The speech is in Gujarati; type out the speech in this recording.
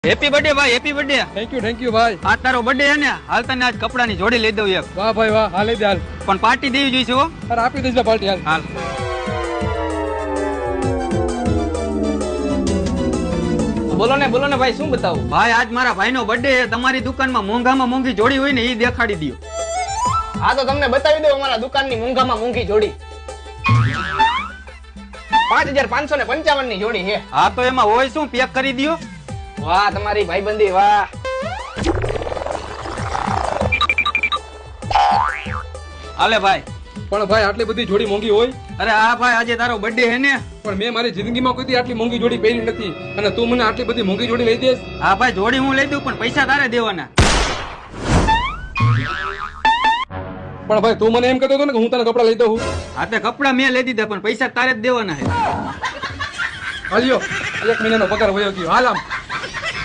હેપી બર્થડે ભાઈ, હેપી બર્થડે. થેન્ક યુ ભાઈ. આજ તારો બર્થડે છે ને, હાલ તને આજ કપડાની જોડી લઈ દઉં એક. વાહ ભાઈ વાહ, હાલે દે હાલ. પણ પાર્ટી દેવી જોઈશે હો. અરે આપી દઈશ ને પાર્ટી હાલ. હાલ. બોલો ને ભાઈ, શું બતાવું? ભાઈ આજ મારા ભાઈનો બર્થડે છે, તમારી દુકાનમાં મોંઘામાં મોંઘી જોડી હોય ને એ દેખાડી દયો. હા તો તમને બતાવી દઉં અમારા દુકાનની મોંઘામાં મોંઘી જોડી. 5555 ની જોડી છે. હા તો એમાં હોય શું, પેક કરી દયો. વાહ તમારી ભાઈબંધી, વાહ. હાલે ભાઈ. પણ ભાઈ આટલી બધી જોડી મોંઘી હોય? અરે હા ભાઈ, આજે તારો બર્થડે છે ને. પણ મેં મારી જિંદગીમાં કોઈ દી આટલી મોંઘી જોડી પહેરી નથી, અને તું મને આટલી બધી મોંઘી જોડી લઈ દેસ? હા ભાઈ, જોડી હું લઈ દઉં પણ પૈસા તારે દેવાના. પણ ભાઈ તું મને એમ કહેતો હતો ને કે હું તને કપડા લઈ દઉં. હા તે કપડા મેં લઈ દીધા પણ પૈસા તારે જ દેવાના છે. હાલ્યો, 1 મહિનાનો પગાર વયો ગયો. હાલ આમ.